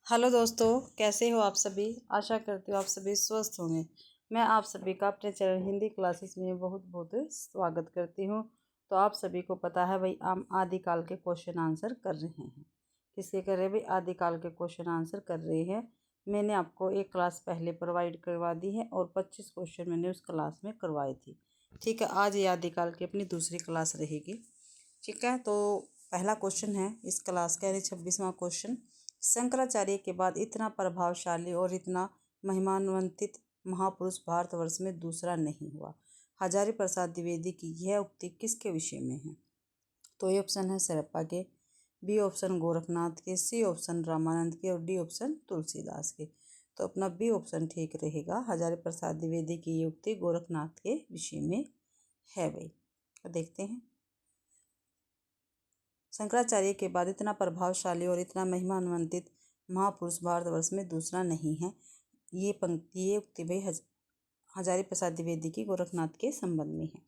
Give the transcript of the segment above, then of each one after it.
Hello दोस्तों, कैसे हो आप सभी। आशा करती हूँ आप सभी स्वस्थ होंगे। मैं आप सभी का अपने चैनल हिंदी क्लासेस में बहुत बहुत स्वागत करती हूँ। तो आप सभी को पता है भाई, हम आदिकाल के क्वेश्चन आंसर कर रहे हैं। किसके कर रहे हैं भाई? आदिकाल के क्वेश्चन आंसर कर रहे हैं। मैंने आपको एक क्लास पहले प्रोवाइड करवा दी है और 25 क्वेश्चन मैंने उस क्लास में करवाई थी। ठीक है, आज ये आदिकाल की अपनी दूसरी क्लास रहेगी। ठीक है, तो पहला क्वेश्चन है इस क्लास का, यानी 26वां क्वेश्चन। शंकराचार्य के बाद इतना प्रभावशाली और इतना महिमान्वित महापुरुष भारतवर्ष में दूसरा नहीं हुआ। हजारी प्रसाद द्विवेदी की यह उक्ति किसके विषय में है? तो ये ऑप्शन है सरप्पा के, बी ऑप्शन गोरखनाथ के, सी ऑप्शन रामानंद के और डी ऑप्शन तुलसीदास के। तो अपना बी ऑप्शन ठीक रहेगा। हजारी प्रसाद द्विवेदी की ये उक्ति गोरखनाथ के विषय में है भाई। तो देखते हैं। शंकराचार्य के बाद इतना प्रभावशाली और इतना महिमान्वित महापुरुष भारतवर्ष में दूसरा नहीं है। ये उक्ति भाई हजारी प्रसाद द्विवेदी की गोरखनाथ के संबंध में है।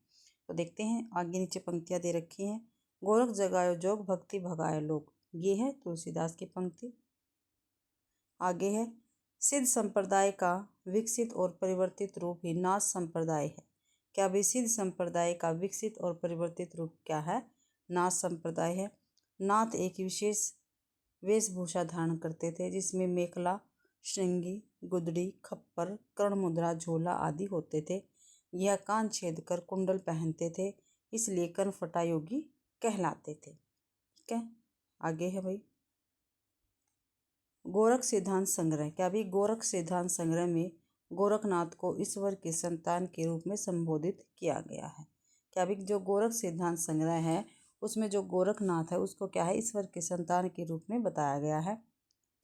तो देखते हैं, आगे नीचे पंक्तियां दे रखी हैं। गोरख जगायो जोग भक्ति भगाए लोग, ये है तुलसीदास की पंक्ति। आगे है, सिद्ध संप्रदाय का विकसित और परिवर्तित रूप ही नाथ संप्रदाय है। क्या भी सिद्ध संप्रदाय का विकसित और परिवर्तित रूप क्या है? नाथ संप्रदाय है। नाथ एक विशेष वेशभूषा धारण करते थे जिसमें मेखला, श्रृंगी, गुदड़ी, खप्पर, कर्ण मुद्रा, झोला आदि होते थे। यह कान छेद कर कुंडल पहनते थे, इसलिए कर्णफटा योगी कहलाते थे। ठीक है, आगे है भाई, गोरख सिद्धांत संग्रह। क्या भी गोरख सिद्धांत संग्रह में गोरखनाथ को ईश्वर के संतान के रूप में संबोधित किया गया है। क्या भी जो गोरख सिद्धांत संग्रह है उसमें जो गोरखनाथ है उसको क्या है? ईश्वर के संतान के रूप में बताया गया है।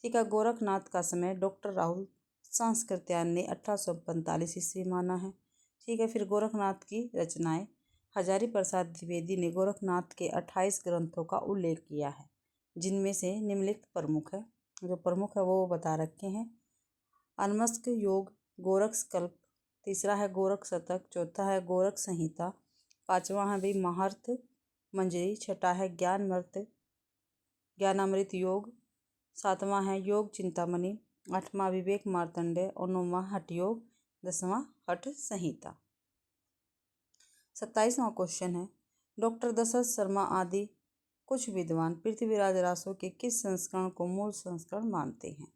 ठीक है, गोरखनाथ का समय डॉक्टर राहुल सांस्कृत्यायन ने 1845 ईस्वी माना है। ठीक है, फिर गोरखनाथ की रचनाएं। हजारी प्रसाद द्विवेदी ने गोरखनाथ के 28 ग्रंथों का उल्लेख किया है, जिनमें से निम्नलिखित प्रमुख है। जो प्रमुख है वो बता रखे हैं। अन्मस्क योग, गोरख कल्प, तीसरा है गोरख शतक, चौथा है गोरख संहिता, पांचवा है भाई महार्थ मंजरी, छठा है ज्ञानामृत योग, सातवां है योग चिंतामणि, आठवां विवेक मार्तंडेय और नौवां हठ योग, 10वां हठ संहिता। 27वां क्वेश्चन है, डॉक्टर दशरथ शर्मा आदि कुछ विद्वान पृथ्वीराज रासो के किस संस्करण को मूल संस्करण मानते हैं?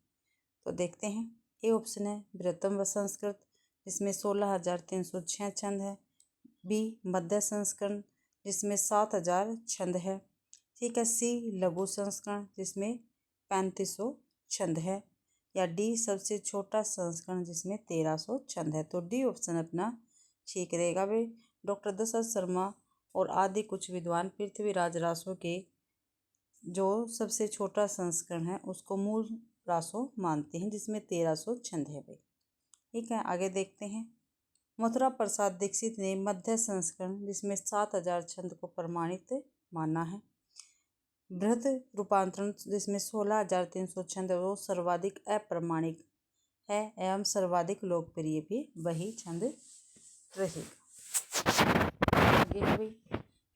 तो देखते हैं। ए ऑप्शन है बृहत्तम संस्कृत, जिसमें 16,306 छंद है। बी मध्य संस्करण, जिसमें 7,000 छंद है। ठीक है, सी लघु संस्करण, जिसमें 3500 छंद है। या डी सबसे छोटा संस्करण, जिसमें 1300 छंद है। तो डी ऑप्शन अपना ठीक रहेगा भाई। डॉक्टर दशरथ शर्मा और आदि कुछ विद्वान पृथ्वीराज रासो के जो सबसे छोटा संस्करण है उसको मूल रासो मानते हैं, जिसमें 1300 छंद है भाई। ठीक है, आगे देखते हैं। मथुरा प्रसाद दीक्षित ने मध्य संस्करण, जिसमें 7,000 छंद को प्रमाणित माना है। बृहद रूपांतरण, जिसमें 16,300 छंद वो सर्वाधिक अप्रमाणिक है एवं सर्वाधिक लोकप्रिय भी वही छंद रहेगा। आगे भाई,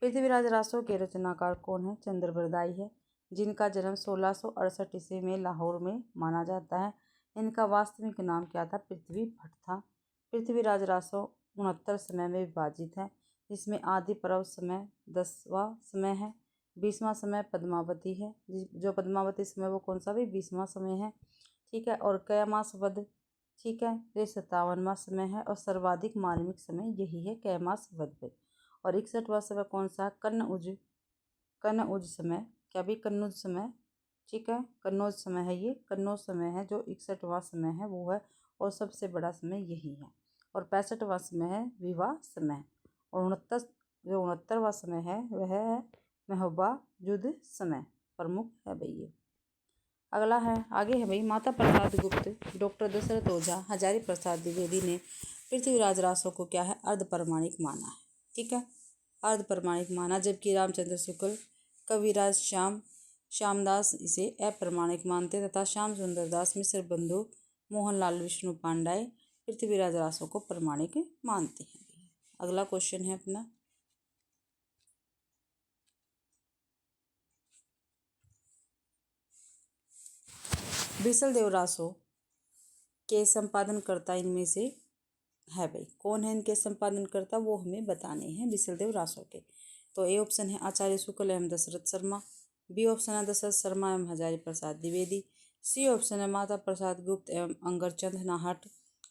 पृथ्वीराज रासो के रचनाकार कौन है? चंद्रबरदाई है, जिनका जन्म 1668 ईस्वी में लाहौर में माना जाता है। इनका वास्तविक नाम क्या था? पृथ्वी भट्ट था। पृथ्वीराज रासो 69 समय में विभाजित है, जिसमें आदि पर्व समय 10वां समय है, 20वां समय पद्मावती है। जो पद्मावती समय वो कौन सा भी? 20वां समय है। ठीक है, और कैमास वध, ठीक है, ये 57वां समय है और सर्वाधिक मार्मिक समय यही है, कैमास वध। और 61वां समय कौन सा? कन्नौज समय। क्या भी? कन्नौज समय। ठीक है, कन्नौज समय है, ये कन्नौज समय है जो 61वां समय है वो है, और सबसे बड़ा समय यही है। और 65वां समय है विवाह समय। और 69वां समय है वह है महोबा युद्ध समय, प्रमुख है भाई ये। अगला है, आगे है भाई, माता प्रसाद गुप्त, डॉक्टर दशरथ ओझा, हजारी प्रसाद द्विवेदी ने पृथ्वीराज रासो को क्या है? अर्ध प्रमाणिक माना है। ठीक है, अर्ध प्रमाणिक माना, जबकि रामचंद्र शुक्ल, कविराज श्यामदास इसे अप्रमाणिक मानते तथा श्याम सुंदर दास, मिश्र बंधु, मोहनलाल विष्णु पांडाय पृथ्वीराज रासो को प्रमाणिक मानते हैं। अगला क्वेश्चन है अपना, बीसलदेव रासो के संपादनकर्ता इनमें से है भाई, कौन है इनके संपादनकर्ता, वो हमें बताने हैं बीसलदेव रासो के। तो ए ऑप्शन है आचार्य शुक्ल एवं दशरथ शर्मा, बी ऑप्शन है दशरथ शर्मा एवं हजारी प्रसाद द्विवेदी, सी ऑप्शन है माता प्रसाद गुप्त एवं अंगरचंद नाहट,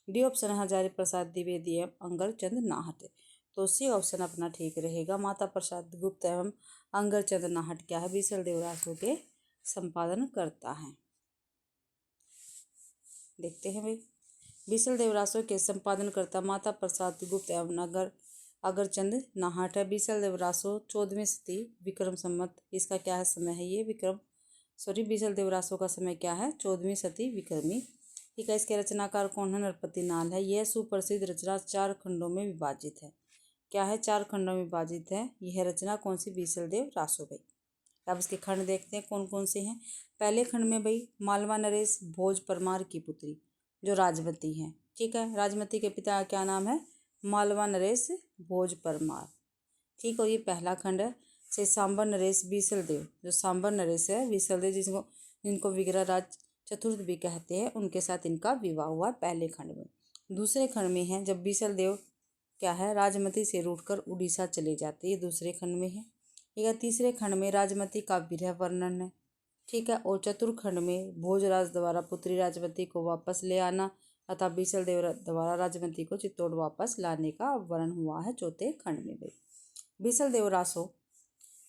डी ऑप्शन है हजारी प्रसाद द्विवेदी एवं अंगरचंद नाहट। तो सी ऑप्शन अपना ठीक रहेगा, माता प्रसाद गुप्त एवं अंगरचंद नाहट क्या है, बीसलदेव रासो के संपादन करता है। देखते हैं भाई, बीसलदेव रासो के संपादनकर्ता माता प्रसाद गुप्त एवं अगरचंद नाहट है। बीसलदेव रासो 14वीं शती विक्रम संवत, इसका क्या है समय है ये बीसलदेव रासो का समय क्या है 14वीं शती विक्रमी। ठीक है, इसके रचनाकार कौन है, नरपति नाल है। यह सुप्रसिद्ध रचना 4 खंडों में विभाजित है। क्या है, 4 खंडों में विभाजित है यह रचना, कौन सी, बीसलदेव रासो भाई। अब इसके खंड देखते हैं कौन कौन से हैं। पहले खंड में भाई मालवा नरेश भोज परमार की पुत्री जो राजमती हैं। ठीक है, राजमती के पिता का क्या नाम है, मालवा नरेश भोज परमार। ठीक, और ये पहला खंड है। से सांबर नरेश बीसलदेव, जो सांबर नरेश है बीसलदेव जिनको विग्रह राज चतुर्थ भी कहते हैं, उनके साथ इनका विवाह हुआ पहले खंड में। दूसरे खंड में है जब बीसलदेव क्या है राजमती से रूठकर उड़ीसा चले जाते, ये दूसरे खंड में है। ठीक है, तीसरे खंड में राजमती का विरह वर्णन है। ठीक है, और चतुर्थ खंड में भोजराज द्वारा पुत्री राजमती को वापस ले आना तथा बीसलदेव द्वारा राजमती को चित्तौड़ वापस लाने का वर्णन हुआ है चौथे खंड में भाई। बीसलदेव रासो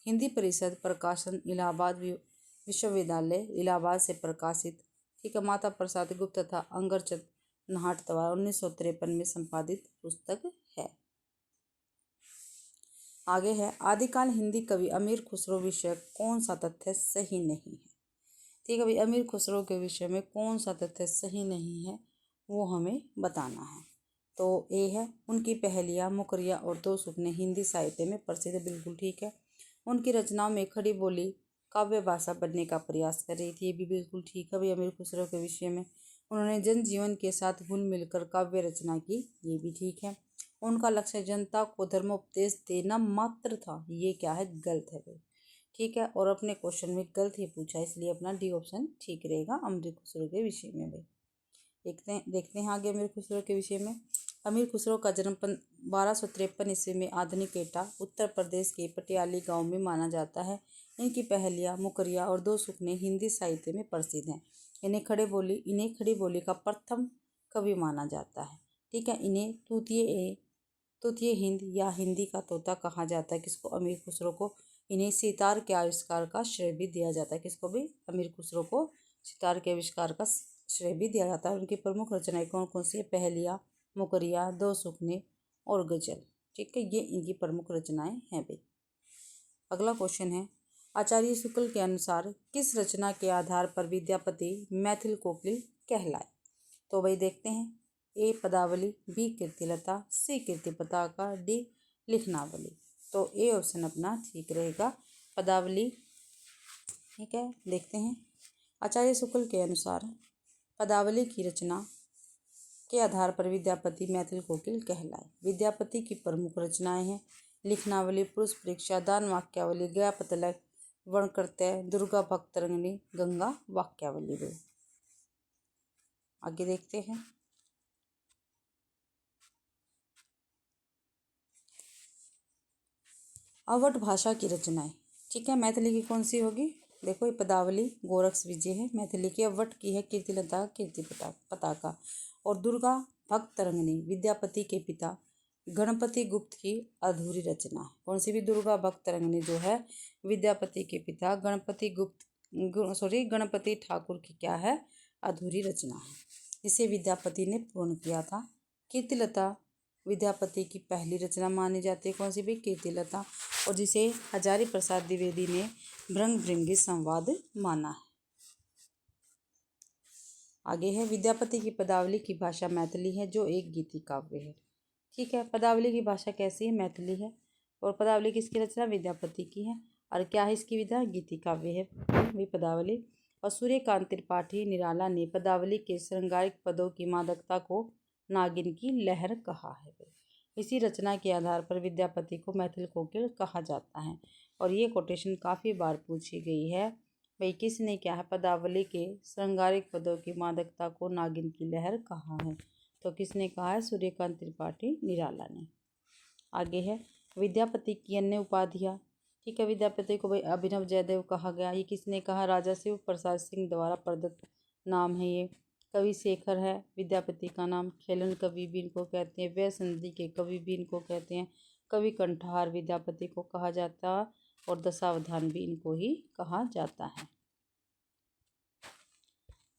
हिंदी परिषद प्रकाशन इलाहाबाद विश्वविद्यालय इलाहाबाद से प्रकाशित। ठीक है, माता प्रसाद गुप्त तथा अंगरचंद नाहट द्वारा 1953 में संपादित पुस्तक है। आगे है, आदिकाल हिंदी कवि अमीर खुसरो विषय कौन सा तथ्य सही नहीं है। ठीक है भाई, अमीर खुसरो के विषय में कौन सा तथ्य सही नहीं है वो हमें बताना है। तो ए है, उनकी पहेलियाँ मुकरिया और दो सुपने हिंदी साहित्य में प्रसिद्ध, बिल्कुल ठीक है। उनकी रचनाओं में खड़ी बोली काव्य भाषा बनने का प्रयास कर रही थी, ये भी बिल्कुल ठीक है भाई। अमीर खुसरो के विषय में उन्होंने जनजीवन के साथ घुल मिलकर काव्य रचना की, ये भी ठीक है। उनका लक्ष्य जनता को धर्मोपदेश देना मात्र था, ये क्या है, गलत है भाई। ठीक है, और अपने क्वेश्चन में गलत ही पूछा, इसलिए अपना डी ऑप्शन ठीक रहेगा अमीर खुसरो के विषय में भाई। देखते हैं आगे अमीर खुसरो के विषय में। अमीर खुसरो का जन्म 1253 ईस्वी में आधुनिक एटा उत्तर प्रदेश के पटियाली गांव में माना जाता है। इनकी पहेलियाँ मुकरिया और दो सुपने हिंदी साहित्य में प्रसिद्ध हैं। इन्हें खड़ी बोली का प्रथम कवि माना जाता है। ठीक है, इन्हें तूतीय हिंद या हिंदी का तोता कहा जाता है, किसको, अमीर खुसरो को। इन्हें सितार के आविष्कार का श्रेय भी दिया जाता है, किसको भी, अमीर खुसरो को सितार के आविष्कार का श्रेय भी दिया जाता है। उनकी प्रमुख रचनाएं कौन कौन सी है, पहेलियाँ मुकरिया दो सुपने और गजल। ठीक है, ये इनकी प्रमुख रचनाएं हैं भाई। अगला क्वेश्चन है, आचार्य शुक्ल के अनुसार किस रचना के आधार पर विद्यापति मैथिल कोकिल कहलाए। तो भाई देखते हैं, ए पदावली, बी कीर्तिलता, सी कीर्ति पताका, डी लिखनावली। तो ए ऑप्शन अपना ठीक रहेगा, पदावली। ठीक है, देखते हैं, आचार्य शुक्ल के अनुसार पदावली की रचना के आधार पर विद्यापति मैथिल कोकिल कहलाए। विद्यापति की प्रमुख रचनाएं हैं लिखनावली, पुरुष परीक्षा, दान वाक्यावली, गया पतलक, वर्णकृत्य, दुर्गा भक्तरंगिणी, गंगा वाक्यावली। आगे देखते हैं, अवध भाषा की रचनाएं। ठीक है, मैथिली की कौन सी होगी, देखो ये पदावली गोरक्ष विजय है मैथिली की, अवध की है कीर्तिलता कीर्ति पताका, और दुर्गा भक्तरंगिणी विद्यापति के पिता गणपति गुप्त की अधूरी रचना है। कौन सी भी, दुर्गा भक्तरंगिणी जो है विद्यापति के पिता गणपति ठाकुर की क्या है, अधूरी रचना है, जिसे विद्यापति ने पूर्ण किया था। कीर्तिलता विद्यापति की पहली रचना मानी जाती है, कौन सी भी, कीर्तिलता, और जिसे हजारी प्रसाद द्विवेदी ने भृंगी संवाद माना है। आगे है, विद्यापति की पदावली की भाषा मैथिली है जो एक गीति काव्य है। ठीक है, पदावली की भाषा कैसी है, मैथिली है, और पदावली किसकी रचना, विद्यापति की है, और क्या है इसकी विधा, गीति काव्य है भी पदावली। और सूर्यकांत त्रिपाठी निराला ने पदावली के श्रृंगारिक पदों की मादकता को नागिन की लहर कहा है। इसी रचना के आधार पर विद्यापति को मैथिल कोकिल कहा जाता है, और ये कोटेशन काफ़ी बार पूछी गई है। भाई किसने क्या है पदावली के श्रृंगारिक पदों की मादकता को नागिन की लहर कहा है? तो किसने कहा है? सूर्यकांत त्रिपाठी निराला ने। आगे है विद्यापति की अन्य उपाधियाँ। ठीक है, विद्यापति को भाई अभिनव जयदेव कहा गया। ये किसने कहा? राजा शिव प्रसाद सिंह द्वारा प्रदत्त नाम है ये। कवि शेखर है विद्यापति का नाम। खेलन कवि भी इनको कहते हैं। व्यय संधि के कवि भी इनको कहते हैं। कवि कंठहार विद्यापति को कहा जाता है और दशावधान भी इनको ही कहा जाता है।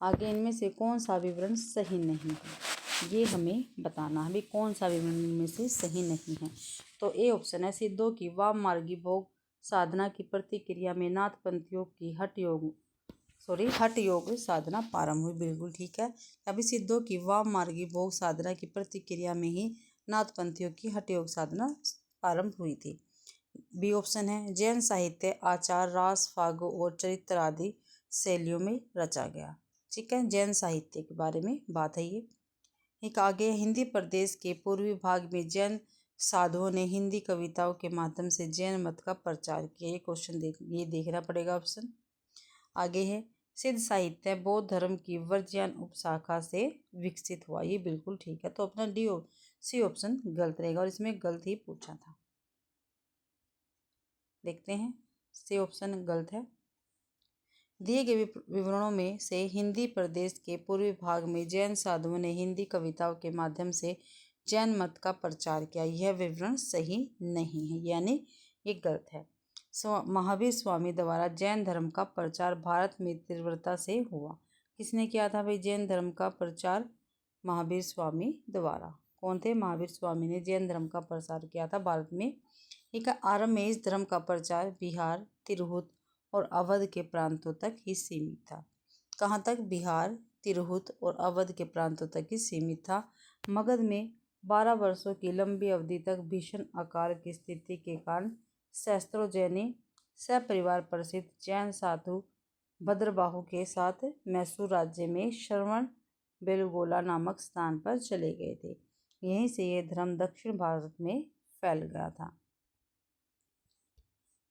आगे इनमें से कौन सा विवरण सही नहीं है, ये हमें बताना है। कौन सा विवरण इनमें से सही नहीं है? तो ए ऑप्शन है, सिद्धों की वाम मार्गी भोग साधना की प्रतिक्रिया में नाथपंथियों की हठ योग साधना प्रारंभ हुई। बिल्कुल ठीक है। अभी सिद्धों की वाम मार्गी भोग साधना की प्रतिक्रिया में ही नाथपंथियों की हठ योग साधना प्रारंभ हुई थी। बी ऑप्शन है, जैन साहित्य आचार रास फागो और चरित्र आदि शैलियों में रचा गया। ठीक है, जैन साहित्य के बारे में बात है ये। एक आगे हिंदी प्रदेश के पूर्वी भाग में जैन साधुओं ने हिंदी कविताओं के माध्यम से जैन मत का प्रचार किया। ये क्वेश्चन देखना पड़ेगा ऑप्शन। आगे है सिद्ध साहित्य बौद्ध धर्म की वर्ज्यान उपशाखा से विकसित हुआ। ये बिल्कुल ठीक है। तो अपना सी ऑप्शन गलत रहेगा और इसमें गलत ही पूछा था। देखते हैं, सी ऑप्शन गलत है। दिए गए विवरणों में से हिंदी प्रदेश के पूर्वी भाग में जैन साधुओं ने हिंदी कविताओं के माध्यम से जैन मत का प्रचार किया, यह विवरण सही नहीं है, यानी ये गलत है। महावीर स्वामी द्वारा जैन धर्म का प्रचार भारत में तीव्रता से हुआ। किसने किया था भाई जैन धर्म का प्रचार? महावीर स्वामी द्वारा। कौन थे? महावीर स्वामी ने जैन धर्म का प्रसार किया था भारत में। एक आरंभ में इस धर्म का प्रचार बिहार, तिरहुत और अवध के प्रांतों तक ही सीमित था। कहाँ तक? बिहार, तिरहुत और अवध के प्रांतों तक ही सीमित था। मगध में 12 वर्षों की लंबी अवधि तक भीषण अकाल की स्थिति के कारण सहस्त्रों सपरिवार प्रसिद्ध जैन साधु भद्रबाहु के साथ मैसूर राज्य में श्रवण बेलगोला नामक स्थान पर चले गए थे। यहीं से यह धर्म दक्षिण भारत में फैल गया था।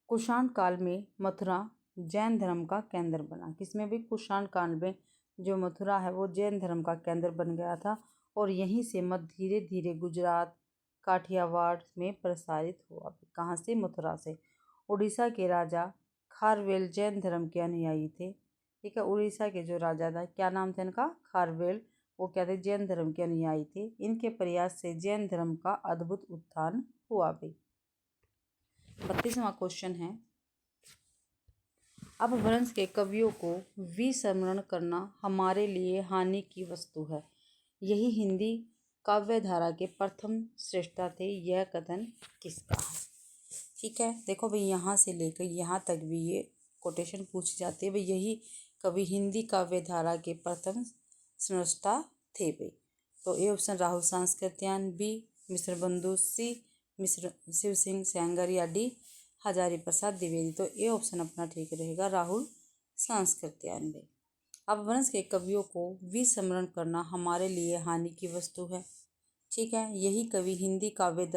कुषाण काल में मथुरा जैन धर्म का केंद्र बना। किसमें भी? कुषाण काल में जो मथुरा है वो जैन धर्म का केंद्र बन गया था और यहीं से मत धीरे धीरे गुजरात, काठियावाड़ में प्रसारित हुआ। कहाँ से? मथुरा से। उड़ीसा के राजा खारवेल जैन धर्म के अनुयायी थे। ठीक है, उड़ीसा के जो राजा था, क्या नाम था इनका? खारवेल। वो क्या थे? जैन धर्म के अनुयायी थे। इनके प्रयास से जैन धर्म का अद्भुत उत्थान हुआ भी। 32वां क्वेश्चन है, अपभ्रंश के कवियों को विस्मरण करना हमारे लिए हानि की वस्तु है। यही हिंदी काव्य धारा के प्रथम श्रेष्ठता थे। यह कथन किसका है? ठीक है, देखो भाई यहाँ से लेकर यहाँ तक भी ये कोटेशन पूछी जाती है। भाई यही कवि हिंदी काव्य धारा के प्रथम श्रेष्ठता थे भाई। तो A option Rahul Sankrityayan, B Mishra Bandhu, C मिश्र शिव सिंह सेंगर या डी हजारी प्रसाद द्विवेदी। तो ए ऑप्शन अपना ठीक रहेगा, राहुल सांस्कृत्यायन। अपभ्रंश के कवियों को विस्मरण करना हमारे लिए हानि की वस्तु है। ठीक है, यही कवि हिंदी काव्य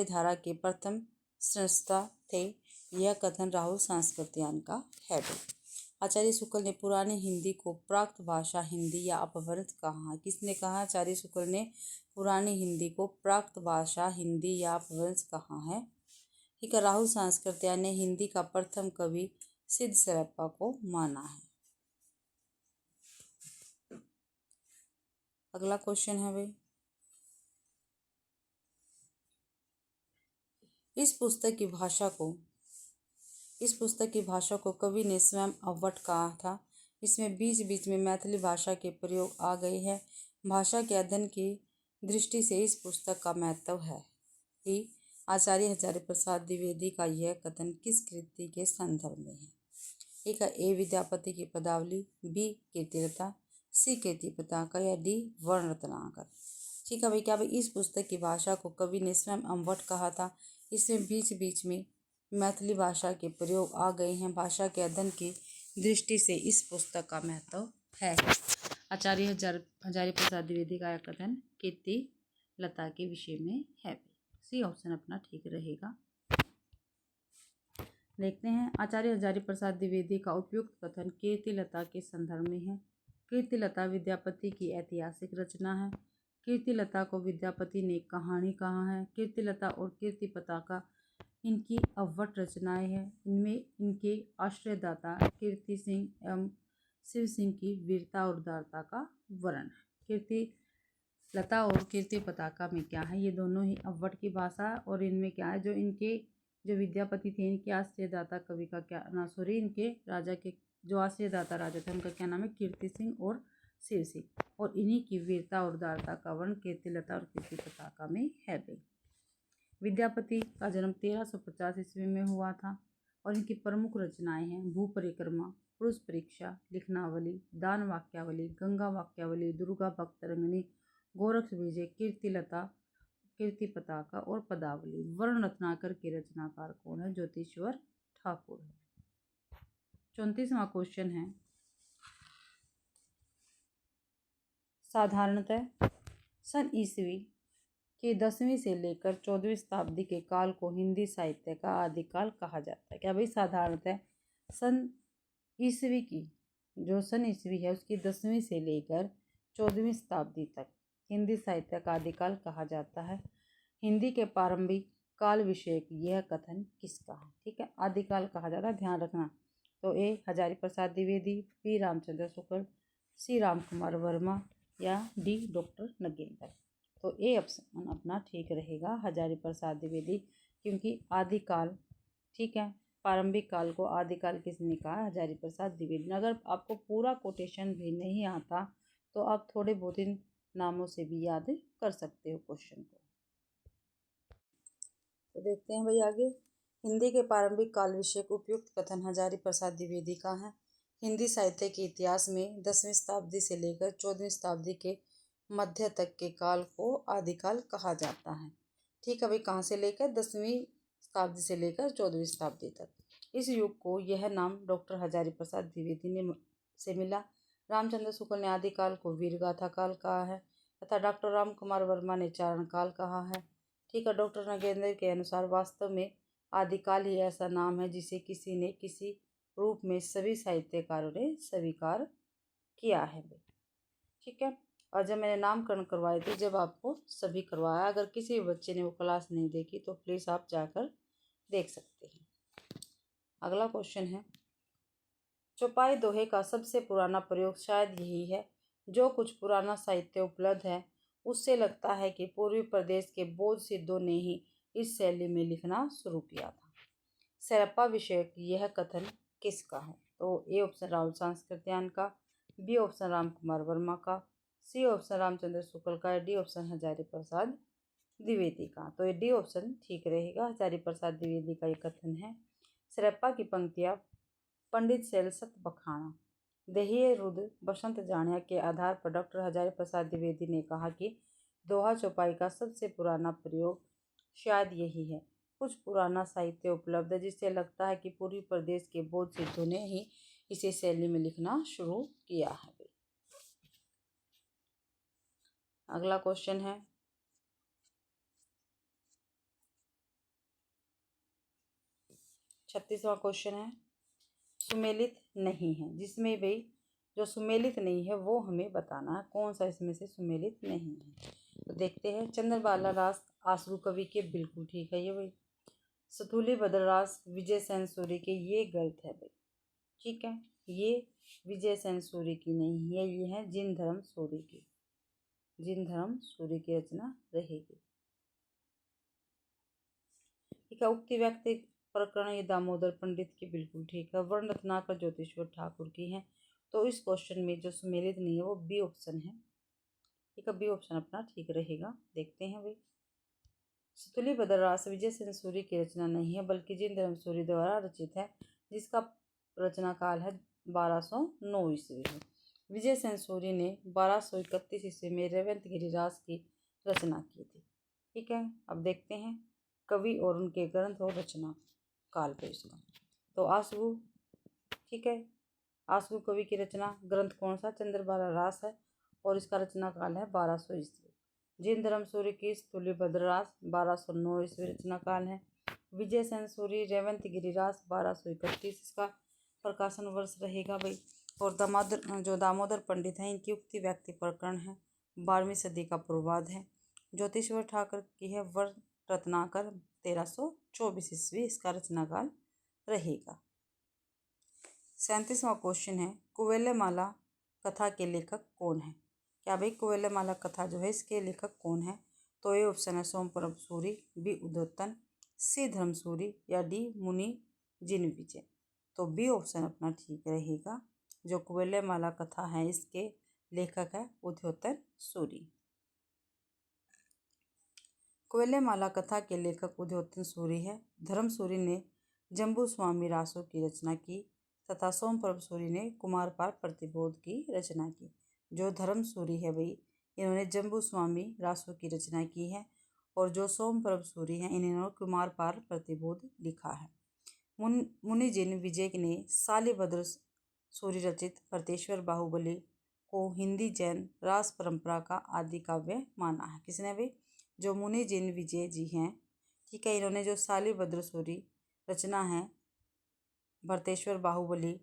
धारा के प्रथम श्रेष्ठता थे। यह कथन राहुल सांस्कृत्यायन का है। आचार्य शुक्ल ने पुरानी हिंदी को प्राकृत भाषा हिंदी या अपभ्रंश कहा। किसने कहा? आचार्य शुक्ल ने पुरानी हिंदी को प्राकृत भाषा हिंदी या अपभ्रंश कहा है। ठीक है, राहुल सांस्कृत्यायन ने हिंदी का प्रथम कवि सिद्ध सरप्पा को माना है। अगला क्वेश्चन है भाई, इस पुस्तक की भाषा को कवि ने स्वयं अवट कहा था। इसमें बीच बीच में मैथिली भाषा के प्रयोग आ गए हैं। भाषा के अध्ययन की दृष्टि से इस पुस्तक का महत्व है कि आचार्य हजारी प्रसाद द्विवेदी का यह कथन किस कृति के संदर्भ में है? एक है ए विद्यापति की पदावली, बी कीर्तिलता, सी कीर्ति पताका या डी वर्ण रत्नाकर। ठीक है भाई, क्या भाई इस पुस्तक की भाषा को कवि ने स्वयं अवट कहा था। इसमें बीच बीच में मैथिली भाषा के प्रयोग आ गए हैं। भाषा के अध्ययन की दृष्टि से इस पुस्तक का महत्व है। आचार्य हजारी प्रसाद द्विवेदी का कथन कीर्ति लता के विषय में है। सी ऑप्शन अपना ठीक रहेगा। देखते हैं। आचार्य हजारी प्रसाद द्विवेदी का उपयुक्त कथन कीर्तिलता के संदर्भ में है। कीर्तिलता विद्यापति की ऐतिहासिक रचना है। कीर्तिलता को विद्यापति ने कहानी कहा है। कीर्तिलता और कीर्ति पताका इनकी अव्वट रचनाएं हैं। इनमें इनके आश्रयदाता कीर्ति सिंह एवं शिव सिंह की वीरता और उदारता का वर्णन है। कीर्ति लता और कीर्ति पताका में क्या है, ये दोनों ही अव्वट की भाषा, और इनमें क्या है, जो विद्यापति थे इनके आश्रयदाता कवि का क्या ना सॉरी इनके राजा के जो आश्रयदाता राजा थे उनका क्या नाम है, कीर्ति सिंह और शिव सिंह, और इन्हीं की वीरता और उदारता का वर्णन कीर्तिलता और कीर्ति पताका में है भाई। विद्यापति का जन्म 1350 ईस्वी में हुआ था और इनकी प्रमुख रचनाएं हैं भू परिक्रमा, पुरुष परीक्षा, लिखनावली, दान वाक्यावली, गंगा वाक्यावली, दुर्गा भक्त रंगनी, गोरक्ष विजय, कीर्तिलता, कीर्ति पताका और पदावली। वर्ण रत्नाकर के रचनाकार कौन है, ज्योतिश्वर ठाकुर है। 34वां क्वेश्चन है, साधारणतः सन ईसवी के 10वीं से लेकर 14वीं शताब्दी के काल को हिंदी साहित्य का आदिकाल कहा जाता है। क्या भाई, साधारणतः सन ईसवी की जो सन ईसवी है उसकी 10वीं से लेकर 14वीं शताब्दी तक हिंदी साहित्य का आदिकाल कहा जाता है। हिंदी के प्रारंभिक काल विषयक यह कथन किसका है? ठीक है, आदिकाल कहा जाता है, ध्यान रखना। तो ए हजारी प्रसाद द्विवेदी, बी रामचंद्र शुक्ल, सी राम कुमार वर्मा या डी डॉक्टर नगेंद्र। तो ए ऑप्शन अपना ठीक रहेगा, हजारी प्रसाद द्विवेदी, क्योंकि आदिकाल, ठीक है, प्रारंभिक काल को आदिकाल किसने कहा, हजारी प्रसाद द्विवेदी। अगर आपको पूरा कोटेशन भी नहीं आता तो आप थोड़े बहुत इन नामों से भी याद कर सकते हो क्वेश्चन को। तो देखते हैं भाई आगे। हिंदी के प्रारंभिक काल विषयक उपयुक्त कथन हजारी प्रसाद द्विवेदी का है। हिंदी साहित्य के इतिहास में 10वीं शताब्दी से लेकर 14वीं शताब्दी के मध्य तक के काल को आदिकाल कहा जाता है। ठीक है भाई, कहाँ से लेकर 10वीं शताब्दी से लेकर 14वीं शताब्दी तक। इस युग को यह नाम डॉक्टर हजारी प्रसाद द्विवेदी ने से मिला। रामचंद्र शुक्ल ने आदिकाल को वीरगाथा काल कहा है तथा डॉक्टर राम कुमार वर्मा ने चारण काल कहा है। ठीक है, डॉक्टर नगेंद्र के अनुसार वास्तव में आदिकाल ही ऐसा नाम है जिसे किसी ने किसी रूप में सभी साहित्यकारों ने स्वीकार किया है भाई। ठीक है, और जब मैंने नामकरण करवाए थे, जब आपको सभी करवाया, अगर किसी बच्चे ने वो क्लास नहीं देखी तो प्लीज़ आप जाकर देख सकते हैं। अगला क्वेश्चन है, चौपाई दोहे का सबसे पुराना प्रयोग शायद यही है। जो कुछ पुराना साहित्य उपलब्ध है उससे लगता है कि पूर्वी प्रदेश के बौद्ध सिद्धों ने ही इस शैली में लिखना शुरू किया था। सरप्पा विषयक यह कथन किसका है? तो ए ऑप्शन राहुल सांस्कृत्यायन का, बी ऑप्शन राम कुमार वर्मा का, सी ऑप्शन रामचंद्र शुक्ल का, डी ऑप्शन हजारी प्रसाद द्विवेदी का। तो ये डी ऑप्शन ठीक रहेगा, हजारी प्रसाद द्विवेदी का ये कथन है। सरप्पा की पंक्तियाँ पंडित शैलसत बखाना, देहिए रुद्र बसंत जानिया के आधार पर डॉक्टर हजारी प्रसाद द्विवेदी ने कहा कि दोहा चौपाई का सबसे पुराना प्रयोग शायद यही है। कुछ पुराना साहित्य उपलब्ध है जिससे लगता है कि पूर्वी प्रदेश के बौद्ध सिद्धों ने ही इसे शैली में लिखना शुरू किया है। अगला क्वेश्चन है, 36वां क्वेश्चन है, सुमेलित नहीं है, जिसमें भाई जो सुमेलित नहीं है वो हमें बताना है, कौन सा इसमें से सुमेलित नहीं है। तो देखते हैं। चंद्रबाला रास आशु कवि के, बिल्कुल ठीक है ये भाई। सतुली बदररास विजय सेन सूरी के, ये गलत है भाई। ठीक है, ये विजय सेन सूरी की नहीं है, ये है जिन धर्म सूरी की, जिन धर्म सूरी की रचना रहेगी। ठीक है, उक्ति व्यक्ति प्रकरण ये दामोदर पंडित की, बिल्कुल ठीक है। वर्ण रत्नाकर ज्योतिश्वर ठाकुर की है। तो इस क्वेश्चन में जो सुमेलित नहीं है वो बी ऑप्शन है। ठीक है, बी ऑप्शन अपना ठीक रहेगा। देखते हैं भाई। सतुली बदररास विजय सेन सूरी की रचना नहीं है बल्कि जिन धर्म सूरी द्वारा रचित है, जिसका रचना काल है 1209 ईस्वी में। विजय सेन सूरी ने 1231 ईस्वी में रेवंत गिरिरास की रचना की थी। ठीक है, अब देखते हैं कवि और उनके ग्रंथ और रचना काल पे इसका। तो आशु, ठीक है, आशु कवि की रचना ग्रंथ कौन सा, चंद्रबाला रास है और इसका रचना काल है 1200 ईस्वी। जिन धर्म सूर्य की स्तुल्य बद्ररास 1209 ईस्वी रचना काल है। विजय सेन सूरी, रेवंत गिरिराज 1231 इसका प्रकाशन वर्ष रहेगा भाई। और दामोदर पंडित हैं, इनकी उक्ति व्यक्ति प्रकरण है, 12वीं सदी का पूर्वाध है। ज्योतिश्वर ठाकुर की है वर रत्नाकर 1324 ईस्वी इसका रचनाकाल रहेगा। 37वां क्वेश्चन है, कुवेलमाला कथा के लेखक कौन है? क्या भाई कुवेलमाला कथा जो है इसके लेखक कौन है? तो ये ऑप्शन है सोमप्रभ सूरी, बी उद्योतन, सी धर्मसूरी या डी मुनि जिनविजय। तो बी ऑप्शन अपना ठीक रहेगा। जो कुवेलमाला कथा है इसके लेखक है उद्योतन सूरी। कुवेलमाला कथा के लेखक उद्योतन सूरी है। धर्मसूरी ने जम्बू स्वामी रासो की रचना की तथा सोमप्रभ सूरी ने कुमारपाल प्रतिबोध की रचना की। जो धर्मसूरी है भाई इन्होंने जम्बू स्वामी रासो की रचना की है और जो सोमप्रभ सूरी हैं इन्होंने कुमारपाल प्रतिबोध लिखा है। मुनि जिन विजय ने शालिभद्र सूरी रचित भरतेश्वर बाहुबली को हिंदी जैन रास परंपरा का आदि काव्य माना है। किसने भाई? जो मुनि जिन विजय जी हैं, ठीक है, इन्होंने जो शालिभद्र सूरी रचना है भरतेश्वर बाहुबली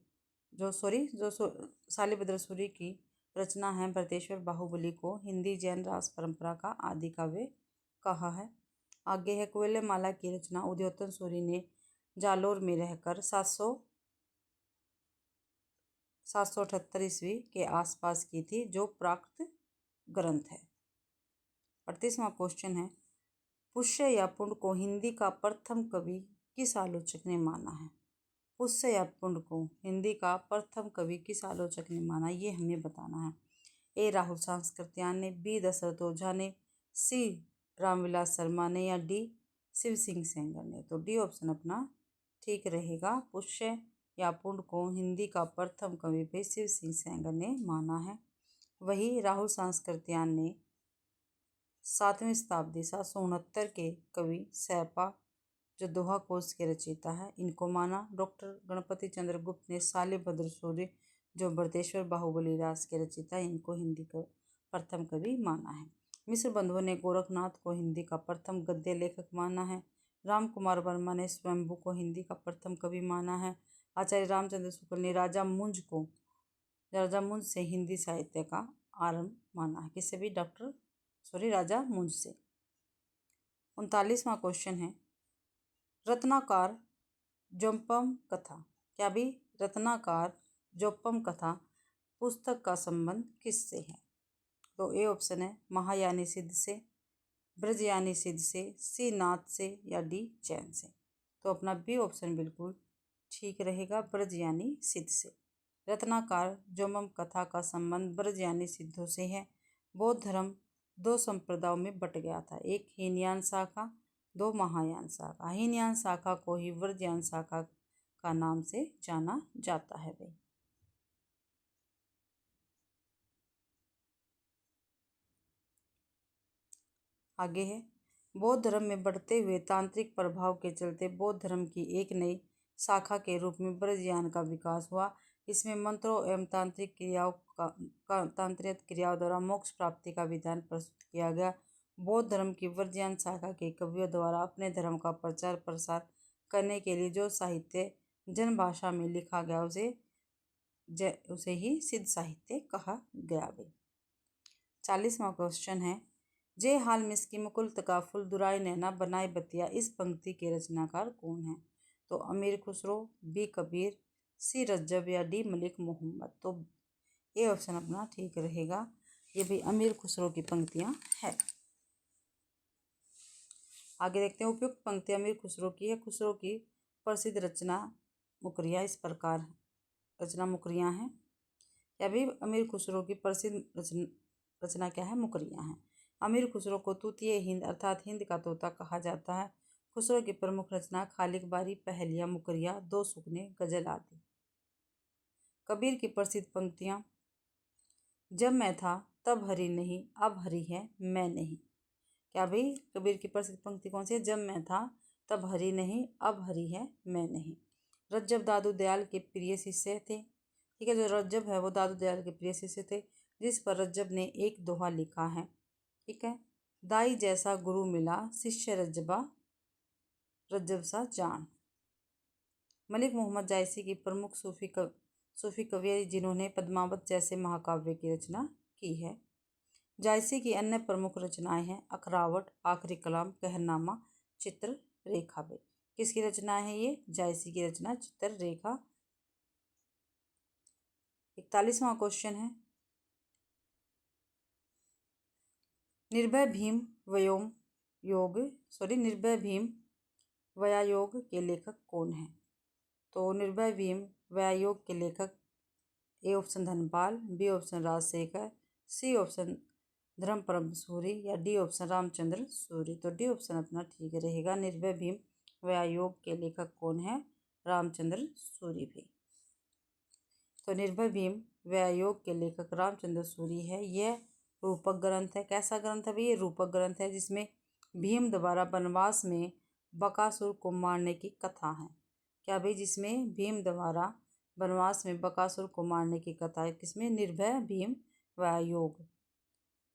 जो शालिभद्र सूरी की रचना है भरतेश्वर बाहुबली को हिंदी जैन रास परंपरा का आदि काव्य कहा है। आगे है कुवेलमाला की रचना उद्योतन सूरी ने जालोर में रहकर 778 ईस्वी के आसपास की थी, जो प्राकृत ग्रंथ है। 38वां क्वेश्चन है, पुष्य या पुंड को हिंदी का प्रथम कवि किस आलोचक ने माना है? पुष्य या पुंड को हिंदी का प्रथम कवि किस आलोचक ने माना, ये हमें बताना है। ए राहुल सांस्कृत्यायन ने, बी दशरथ ओझा ने, सी रामविलास शर्मा ने या डी शिव सिंह सेंगर ने। तो डी ऑप्शन अपना ठीक रहेगा। पुष्य या पुंड को हिंदी का प्रथम कवि भी शिव सिंह सेंगर ने माना है। वही राहुल सांस्कृत्यायन ने 7वीं शताब्दी 769 के कवि सैपा जो दोहा कोश के रचयिता है इनको माना। डॉक्टर गणपति चंद्र गुप्त ने शालिभद्र सूरी जो भरतेश्वर बाहुबली रास के रचयिता इनको हिंदी का प्रथम कवि माना है। मिश्र बंधुओं ने गोरखनाथ को हिंदी का प्रथम गद्य लेखक माना है। राम कुमार वर्मा ने स्वयंभू को हिंदी का प्रथम कवि माना है। आचार्य रामचंद्र शुक्ल ने राजा मुंज से हिंदी साहित्य का आरंभ माना है। किससे भी? राजा मुंज से। 39वां क्वेश्चन है, रत्नाकर जोप्पम कथा। क्या भी? रत्नाकर जोप्पम कथा पुस्तक का संबंध किससे है? तो ए ऑप्शन है महायानी सिद्ध से, ब्रजयानी सिद्ध से, सी नाथ से या डी जैन से। तो अपना बी ऑप्शन बिल्कुल ठीक रहेगा, ब्रजयानी सिद्ध से। रत्नाकर जोप्पम कथा का संबंध ब्रजयानी सिद्धों से है। बौद्ध धर्म 2 संप्रदायों में बट गया था, एक हीनयान शाखा, 2 महायान शाखा। हीनयान शाखा को ही ब्रजयान शाखा का नाम से जाना जाता है भाई। आगे है, बौद्ध धर्म में बढ़ते हुए तांत्रिक प्रभाव के चलते बौद्ध धर्म की एक नई शाखा के रूप में ब्रजयान का विकास हुआ। इसमें मंत्रों एवं तांत्रिक क्रियाओं द्वारा मोक्ष प्राप्ति का विधान प्रस्तुत किया गया। बौद्ध धर्म की ब्रजयान शाखा के कवियों द्वारा अपने धर्म का प्रचार प्रसार करने के लिए जो साहित्य जन भाषा में लिखा गया उसे ही सिद्ध साहित्य कहा गया भाई। 40वां क्वेश्चन है, जे हाल मिसकी मुकुल का फुल दुराई नैना बनाए बतिया इस पंक्ति के रचनाकार कौन है? तो अमीर खुसरो, बी कबीर, सी रज्जब या डी मलिक मोहम्मद। तो ये ऑप्शन अपना ठीक रहेगा, ये भी अमीर खुसरो की पंक्तियां है। आगे देखते हैं, उपयुक्त पंक्ति अमीर खुसरो की है। खुसरो की प्रसिद्ध रचना मुकरिया इस प्रकार रचना मुकरियाँ हैं। या भी अमीर खुसरो की प्रसिद्ध रचना क्या है? मुकरियाँ हैं। अमीर खुसरो को तूतीय हिंद अर्थात हिंद का तोता कहा जाता है। खुसरो की प्रमुख रचना खालिक बारी, पहलिया, मुकरिया, 2 सुकने, गजल आदि। कबीर की प्रसिद्ध पंक्तियाँ, जब मैं था तब हरी नहीं, अब हरी है मैं नहीं। क्या भाई? कबीर की प्रसिद्ध पंक्ति कौन सी है? जब मैं था तब हरी नहीं, अब हरी है मैं नहीं। रज्जब दादू दयाल के प्रिय शिष्य थे, ठीक है। जो रज्जब है वो दादू दयाल के प्रिय शिष्य थे, जिस पर रज्जब ने एक दोहा लिखा है, ठीक है। दाई जैसा गुरु मिला शिष्य रज्जबा रज्जब शाह जान। मलिक मोहम्मद जायसी की प्रमुख सूफी कवि जिन्होंने पद्मावत जैसे महाकाव्य की रचना की है। जायसी की अन्य प्रमुख रचनाएं हैं अखरावट, आखिरी कलाम, कहरनामा, चित्र रेखा। भी किसकी रचना है ये? जायसी की रचना चित्र रेखा। 41वां क्वेश्चन है निर्भय भीम व्यायोग के लेखक कौन है? तो निर्भय भीम व्यायोग के लेखक A option Dhanpal, B option Rajshekhar, C option Dharmaparam Suri या डी ऑप्शन रामचंद्र सूरी। तो डी ऑप्शन अपना ठीक रहेगा। निर्भय भीम व्यायोग के लेखक कौन है? रामचंद्र सूरी भी। तो निर्भय भीम व्यायोग के लेखक रामचंद्र सूरी है। यह रूपक ग्रंथ है। कैसा ग्रंथ है भाई? ये रूपक ग्रंथ है जिसमें भीम द्वारा वनवास में बकासुर को मारने की कथा है। क्या भाई? जिसमें भीम द्वारा वनवास में बकासुर को मारने की कथा है। किसमें? निर्भय भीम व्यायोग।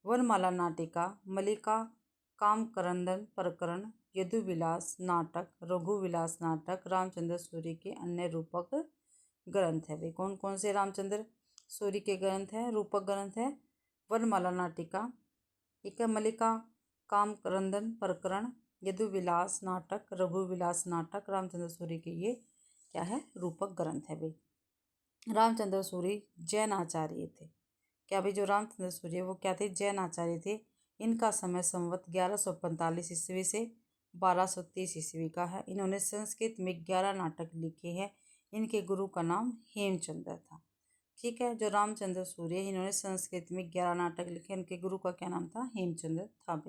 वनमाला नाटिका, मलिका, कामकरंदन प्रकरण, यदुविलास नाटक, रघुविलास नाटक रामचंद्र सूरी के अन्य रूपक ग्रंथ है। भाई कौन कौन से रामचंद्र सूरी के ग्रंथ है? रूपक ग्रंथ है वनमाला नाटिका, ठीक है, मलिका, कामकरंदन प्रकरण, यदुविलास नाटक, रघुविलास नाटक रामचंद्र सूरी के ये क्या है? रूपक ग्रंथ है। भाई रामचंद्र सूरी जैन आचार्य थे। क्या भाई? जो रामचंद्र सूरी वो क्या थे? जैन आचार्य थे। इनका समय संवत 1145 ईस्वी से 1230 ईस्वी का है। इन्होंने संस्कृत में 11 नाटक लिखे हैं। इनके गुरु का नाम हेमचंद्र था। ठीक है, जो रामचंद्र सूर्य इन्होंने संस्कृत में 11 नाटक लिखे। इनके गुरु का क्या नाम था? हेमचंद्र था।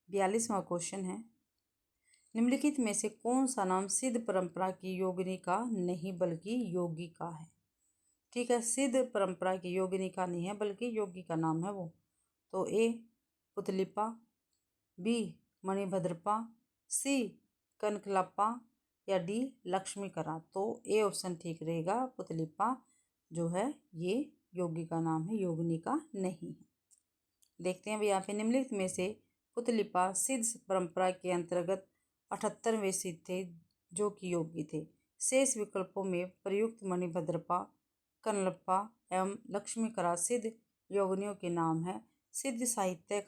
42वां क्वेश्चन है निम्नलिखित में से कौन सा नाम सिद्ध परंपरा की योगिनी का नहीं बल्कि योगी का है? ठीक है, सिद्ध परंपरा की योगिनी का नहीं है बल्कि योगी का नाम है वो। तो ए पुतलिपा, बी मणिभद्रपा, सी कनकलप्पा या डी लक्ष्मीकरा। तो ए ऑप्शन ठीक रहेगा। पुतलिपा जो है ये योगी का नाम है, योगिनी का नहीं है। देखते हैं भाई यहाँ पे निम्नलिखित में से पुतलिपा सिद्ध परंपरा के अंतर्गत 78वें सिद्ध थे जो कि योगी थे। शेष विकल्पों में प्रयुक्त मणिभद्रपा, कनलप्पा एवं लक्ष्मीकरा सिद्ध योगिनियों के नाम है। सिद्ध साहित्य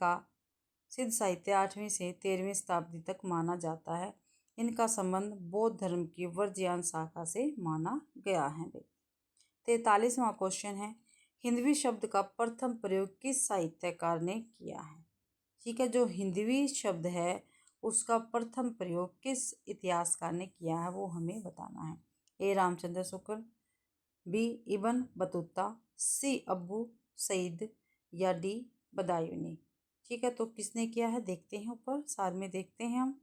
8वीं से 13वीं शताब्दी तक माना जाता है। इनका संबंध बौद्ध धर्म की वर्ज्यान शाखा से माना गया है। 43वां क्वेश्चन है हिंदवी शब्द का प्रथम प्रयोग किस साहित्यकार ने किया है? ठीक है, जो हिंदवी शब्द है उसका प्रथम प्रयोग किस इतिहासकार ने किया है वो हमें बताना है। ए Ramchandra Shukla, B Ibn Battuta, सी अबू सईद या डी बदायूनी। ठीक है, तो किसने किया है देखते हैं, ऊपर सार में देखते हैं हम।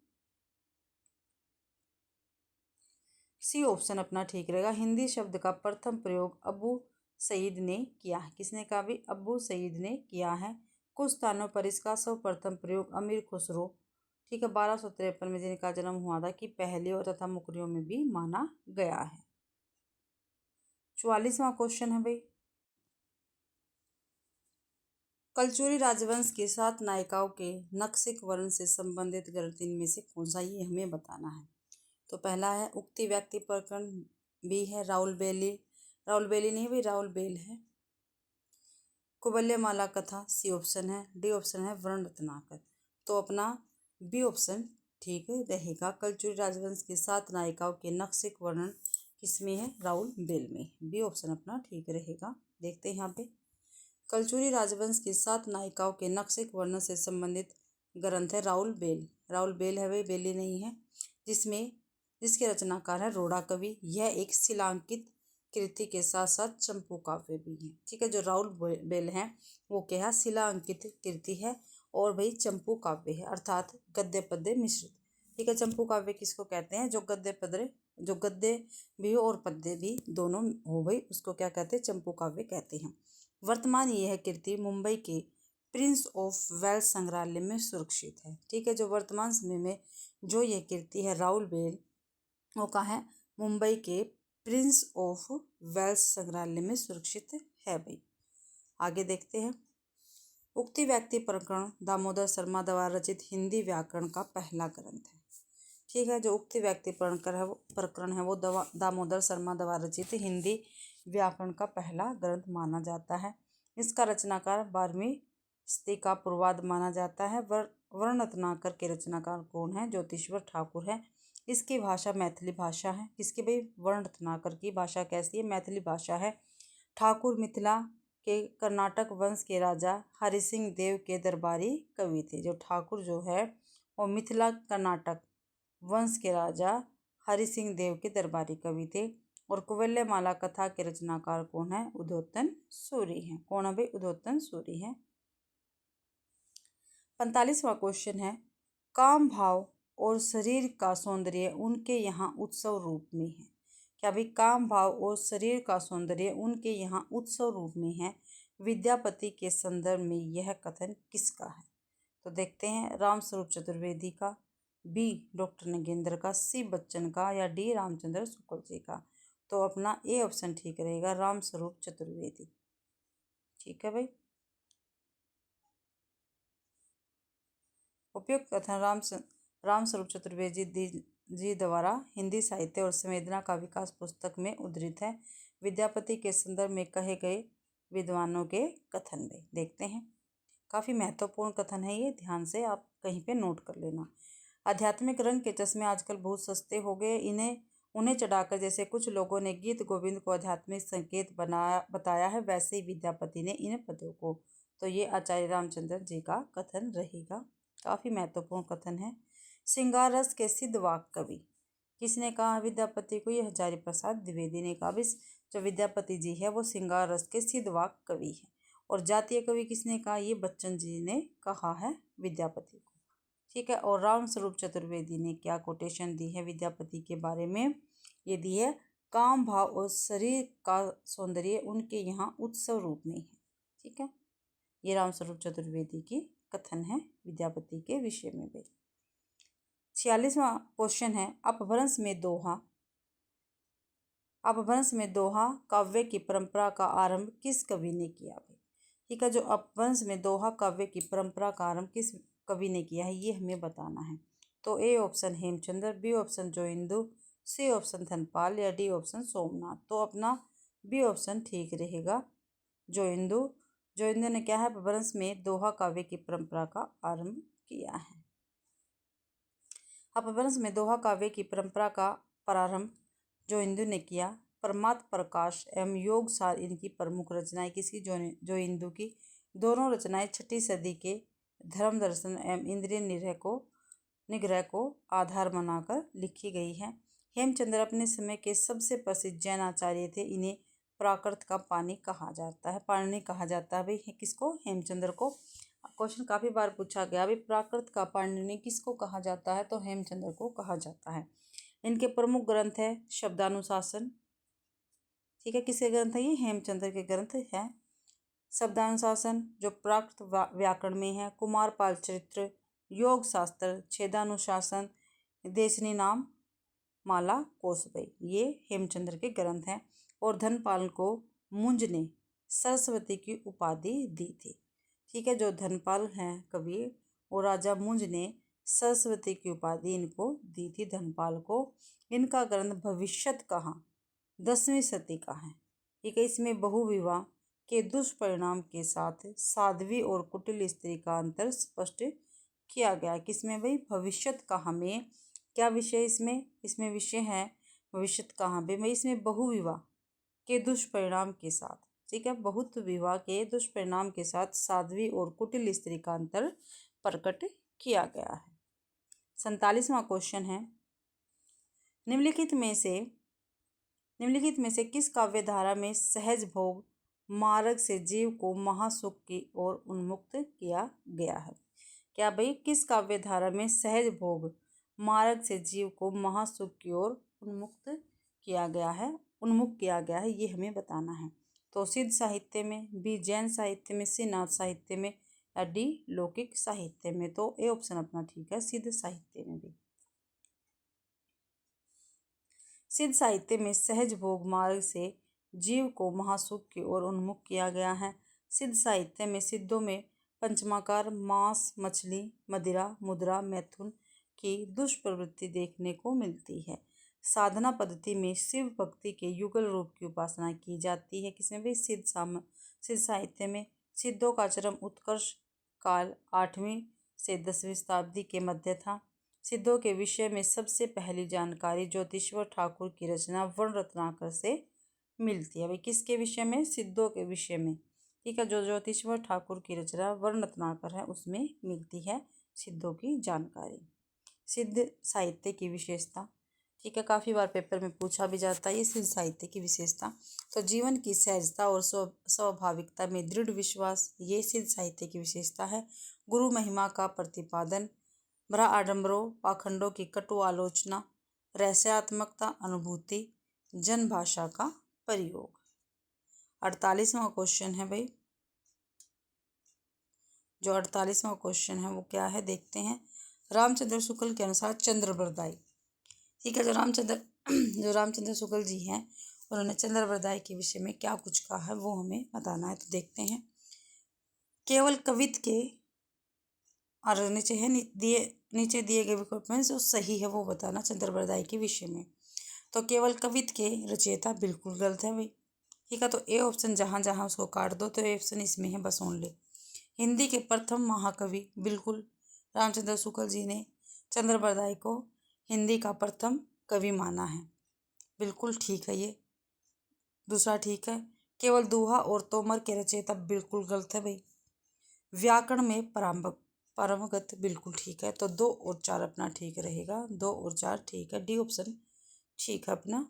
सी ऑप्शन अपना ठीक रहेगा। हिंदी शब्द का प्रथम प्रयोग अबू सईद ने किया है। किसने कहा भी? अबू सईद ने किया है। कुछ स्थानों पर इसका सर्वप्रथम प्रयोग अमीर खुसरो, ठीक है, 1253 में जिनका जन्म हुआ था, की पहलियों तथा मुकरियों में भी माना गया है। 44वां क्वेश्चन है भाई कलचुरी राजवंश के 7 नायिकाओं के नक्सिक वर्ण से संबंधित ग्रंथ इनमें से कौन सा? ये हमें बताना है। तो पहला है उक्ति व्यक्ति प्रकरण, बी है राउल बेली नहीं भाई राउल बेल है। कुबल्यमाला कथा सी ऑप्शन है। डी ऑप्शन है वर्ण रत्नाकर। तो अपना बी ऑप्शन ठीक रहेगा। कलचुरी राजवंश की 7 नायिकाओं के नक्सिक वर्णन किसमें है? राउल बेल में। बी ऑप्शन अपना ठीक रहेगा। देखते हैं यहाँ पे कलचुरी राजवंश की 7 नायिकाओं के नक्सिक वर्णन से संबंधित ग्रंथ है राउल बेल है भाई, बेली नहीं है। जिसके रचनाकार है रोड़ा कवि। यह एक शिलांकित कृति के साथ साथ चंपू काव्य भी है। ठीक है, जो राउल बेल है वो क्या है? शिलांकित कृति है और भाई चंपू काव्य है, अर्थात गद्य पद्य मिश्रित। ठीक है, चंपू काव्य किसको कहते हैं? जो गद्य भी हो और पद्य भी दोनों हो भाई, उसको क्या कहते हैं? चंपू काव्य कहते हैं। वर्तमान यह कृति मुंबई के प्रिंस ऑफ वेल्स संग्रहालय में सुरक्षित है। ठीक है, जो वर्तमान समय में जो यह कृति है राउल बेल वो कहाँ है? मुंबई के प्रिंस ऑफ वेल्स संग्रहालय में सुरक्षित है भाई। आगे देखते हैं उक्ति व्यक्ति प्रकरण दामोदर शर्मा द्वारा रचित हिंदी व्याकरण का पहला ग्रंथ है। ठीक है। जो उक्त व्यक्ति प्रकरण है वो दामोदर शर्मा द्वारा रचित हिंदी व्याकरण का पहला ग्रंथ माना जाता है। इसका रचनाकार 12वीं सदी का पूर्वार्ध माना जाता है। वर्ण रत्नाकर के रचनाकार कौन है? ज्योतिश्वर ठाकुर है। इसकी भाषा मैथिली भाषा है। किसकी भाई? वर्ण रत्नाकर की भाषा कैसी है? मैथिली भाषा है। ठाकुर मिथिला के कर्नाटक वंश के राजा हरिसिंह देव के दरबारी कवि थे। जो ठाकुर जो है वो मिथिला कर्नाटक वंश के राजा हरिसिंह देव के दरबारी कवि थे। और कुवलयमाला कथा के रचनाकार कौन है? उद्योतन सूरि है। कौन है भाई? उद्योतन सूरि है। 45वां क्वेश्चन है, काम भाव और शरीर का सौंदर्य उनके यहाँ उत्सव रूप में है। क्या भाई? काम भाव और शरीर का सौंदर्य उनके यहाँ उत्सव रूप में है। विद्यापति के संदर्भ में यह कथन किसका है? तो देखते हैं, रामस्वरूप चतुर्वेदी का, बी डॉक्टर नगेंद्र का, सी बच्चन का, या डी रामचंद्र शुक्ल जी का। तो अपना ए ऑप्शन ठीक रहेगा, रामस्वरूप चतुर्वेदी। ठीक है भाई। उपयुक्त कथन रामस्वरूप चतुर्वेदी जी द्वारा हिंदी साहित्य और संवेदना का विकास पुस्तक में उद्धृत है। विद्यापति के संदर्भ में कहे गए विद्वानों के कथन में देखते हैं। काफ़ी महत्वपूर्ण कथन है ये, ध्यान से आप कहीं पे नोट कर लेना। आध्यात्मिक रंग के चश्मे आजकल बहुत सस्ते हो गए, उन्हें चढ़ाकर जैसे कुछ लोगों ने गीत गोविंद को आध्यात्मिक संकेत बताया है, वैसे ही विद्यापति ने इन पदों को। तो ये आचार्य रामचंद्र जी का कथन रहेगा। काफ़ी महत्वपूर्ण कथन है। श्रृंगार रस के सिद्ध वाक कवि किसने कहा विद्यापति को? ये हजारी प्रसाद द्विवेदी ने कहा। जो विद्यापति जी है वो श्रृंगार रस के सिद्ध वाक कवि है। और जातीय कवि किसने कहा? ये बच्चन जी ने कहा है विद्यापति को। ठीक है। और रामस्वरूप चतुर्वेदी ने क्या कोटेशन दी है विद्यापति के बारे में? ये दी है, काम भाव और शरीर का सौंदर्य उनके यहाँ उत्सव रूप में है। ठीक है। ये रामस्वरूप चतुर्वेदी की कथन है विद्यापति के विषय में भी। 46वां क्वेश्चन है, अपभ्रंश में दोहा काव्य की परंपरा का आरंभ किस कवि ने किया भाई? ठीक है। जो अपभ्रंश में दोहा काव्य की परंपरा का आरंभ किस कवि ने किया है, ये हमें बताना है। तो A option Hemchandra, B option Joindu, C option Dhanpal, या डी ऑप्शन सोमनाथ। तो अपना बी ऑप्शन ठीक रहेगा, जोइंदु। जोइंदु ने क्या है? अपभ्रंश में दोहा काव्य की परंपरा का आरंभ किया है। अपभ्रंश में दोहा काव्य की परंपरा का प्रारंभ जोइंदु ने किया। परमार्थ प्रकाश एवं योग सार इनकी प्रमुख रचनाएं किसकी? जोइंदु की। दोनों रचनाएं 6ठी सदी के धर्म दर्शन एवं इंद्रिय निग्रह को आधार बनाकर लिखी गई है। हेमचंद्र अपने समय के सबसे प्रसिद्ध जैन आचार्य थे। इन्हें प्राकृत का पानी कहा जाता है, पाणिनि कहा जाता है भाई किसको? हेमचंद्र को। क्वेश्चन काफ़ी बार पूछा गया भाई, प्राकृत का पाणिनि किसको कहा जाता है? तो हेमचंद्र को कहा जाता है। इनके प्रमुख ग्रंथ है शब्दानुशासन। ठीक है। किसके ग्रंथ है ये? हेमचंद्र के ग्रंथ है। शब्दानुशासन जो प्राकृत व्याकरण में है, कुमारपाल चरित्र, योग शास्त्र, छेदानुशासन, देशनी नाम माला कोशबई, ये हेमचंद्र के ग्रंथ हैं। और धनपाल को मुंज ने सरस्वती की उपाधि दी थी। ठीक है। जो धनपाल हैं कवि, वो राजा मुंज ने सरस्वती की उपाधि इनको दी थी, धनपाल को। इनका ग्रंथ भविष्यत कहाँ 10वीं सदी का है। ठीक है। इसमें बहुविवाह के दुष्परिणाम के साथ साध्वी और कुटिल स्त्री का अंतर स्पष्ट किया गया। किसमें भाई? भविष्यत कहाँ में। क्या विषय इसमें विषय है भविष्यत कहाँ में भाई? इसमें बहुविवाह के दुष्परिणाम के साथ, ठीक है, बहुत विवाह के दुष्परिणाम के साथ साध्वी और कुटिल स्त्री का अंतर प्रकट किया गया है। 47वां क्वेश्चन है, निम्नलिखित में से किस काव्य धारा में सहज भोग मार्ग से जीव को महासुख की ओर उन्मुक्त किया गया है? क्या भाई? किस काव्य धारा में सहज भोग मार्ग से जीव को महासुख की ओर उन्मुख किया गया है, ये हमें बताना है। तो सिद्ध साहित्य में, बी जैन साहित्य में, सी नाथ साहित्य में, या डी लौकिक साहित्य में। तो ए ऑप्शन अपना ठीक है, सिद्ध साहित्य में भी। सिद्ध साहित्य में सहज भोग मार्ग से जीव को महासुख की ओर उन्मुख किया गया है। सिद्ध साहित्य में सिद्धों में पंचमाकार, मांस, मछली, मदिरा, मुद्रा, मैथुन, की दुष्प्रवृत्ति देखने को मिलती है। साधना पद्धति में शिव भक्ति के युगल रूप की उपासना की जाती है। किसमें भी? सिद्ध साहित्य में। सिद्धों का चरम उत्कर्ष काल 8वीं से 10वीं शताब्दी के मध्य था। सिद्धों के विषय में सबसे पहली जानकारी ज्योतिश्वर ठाकुर की रचना वर्ण रत्नाकर से मिलती है। भाई किसके विषय में? सिद्धों के विषय में। ठीक है, जो ज्योतिश्वर ठाकुर की रचना वर्ण रत्नाकर है उसमें मिलती है सिद्धों की जानकारी। सिद्ध साहित्य की विशेषता। ठीक है, काफ़ी बार पेपर में पूछा भी जाता है ये सिद्ध साहित्य की विशेषता। तो जीवन की सहजता और स्वाभाविकता में दृढ़ विश्वास, ये सिद्ध साहित्य की विशेषता है। गुरु महिमा का प्रतिपादन, भ्रा आडम्बरों पाखंडों की कटु आलोचना, रहस्यात्मकता अनुभूति, जनभाषा का प्रयोग। 48वां क्वेश्चन है भाई, जो 48वां क्वेश्चन है वो क्या है देखते हैं। रामचंद्र शुक्ल के अनुसार चंद्रबरदाई। ठीक है, जो रामचंद्र शुक्ल जी हैं उन्होंने चंद्रबरदाई के विषय में क्या कुछ कहा है वो हमें बताना है। तो देखते हैं। केवल कवित के और नीचे दिए गए विकल्प में जो सही है वो बताना चंद्रबरदाई के विषय में। तो केवल कवित के रचयिता बिल्कुल गलत है भाई। ठीक है, तो ए ऑप्शन जहाँ जहाँ उसको काट दो तो ए ऑप्शन इसमें है बस ओनली। हिंदी के प्रथम महाकवि, बिल्कुल रामचंद्र शुक्ल जी ने चंद्रबरदाई को हिंदी का प्रथम कवि माना है, बिल्कुल ठीक है ये। दूसरा ठीक है। केवल दोहा और तोमर के रचयिता बिल्कुल गलत है भाई। व्याकरण में परमगत बिल्कुल ठीक है। तो 2 और 4 अपना ठीक रहेगा, 2 और 4 ठीक है। डी ऑप्शन ठीक है अपना।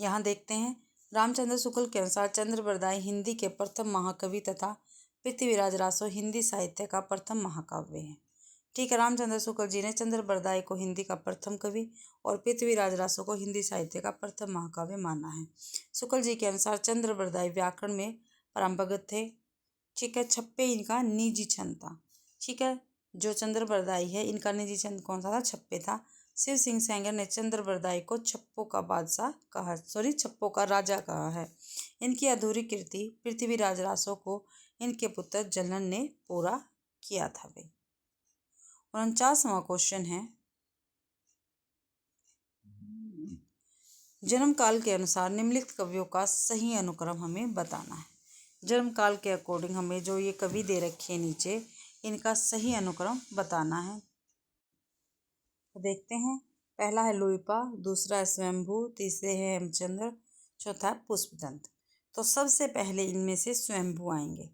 यहाँ देखते हैं। रामचंद्र शुक्ल के अनुसार चंद्रबरदाई हिंदी के प्रथम महाकवि तथा पृथ्वीराज रासो हिंदी साहित्य का प्रथम महाकाव्य है। ठीक है, रामचंद्र शुक्ल जी ने चंद्रबरदाई को हिंदी का प्रथम कवि और पृथ्वीराज रासो को हिंदी साहित्य का प्रथम महाकाव्य माना है। शुक्ल जी के अनुसार चंद्रबरदाई व्याकरण में पारंगत थे। ठीक है, छप्पे इनका निजी छंद था। ठीक है, जो चंद्रबरदाई है इनका निजी छंद कौन सा था? छप्पे था। शिव सिंह सेंगर ने चंद्रबरदाई को छप्पों का बादशाह कहा, छप्पों का राजा कहा है। इनकी अधूरी कृति पृथ्वीराज रासो को इनके पुत्र जलन ने पूरा किया था भाई। 49वां क्वेश्चन है। जन्म काल के अनुसार निम्नलिखित कवियों का सही अनुक्रम हमें बताना है। जन्म काल के अकॉर्डिंग हमें जो ये कवि दे रखे हैं नीचे, इनका सही अनुक्रम बताना है। तो देखते हैं। पहला है लुइपा, दूसरा है स्वयंभू, तीसरे है हेमचंद्र, चौथा है पुष्पदंत। तो सबसे पहले इनमें से स्वयंभू आएंगे।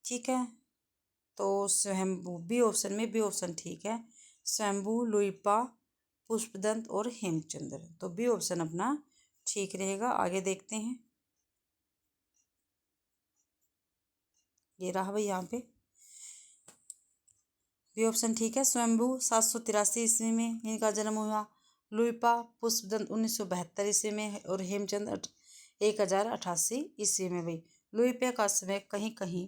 ठीक है, तो स्वयंभू बी ऑप्शन ठीक है। स्वयंभू, लुइपा, पुष्पदंत और हेमचंद्र, तो बी ऑप्शन अपना ठीक रहेगा। आगे देखते हैं। ये रहा भाई, यहाँ पे बी ऑप्शन ठीक है। स्वयंभू 783 ईस्वी में इनका जन्म हुआ। लुइपा पुष्पदंत 1972 ईस्वी में और हेमचंद्र 1088 ईस्वी में भाई। लुइपा का समय कहीं कहीं,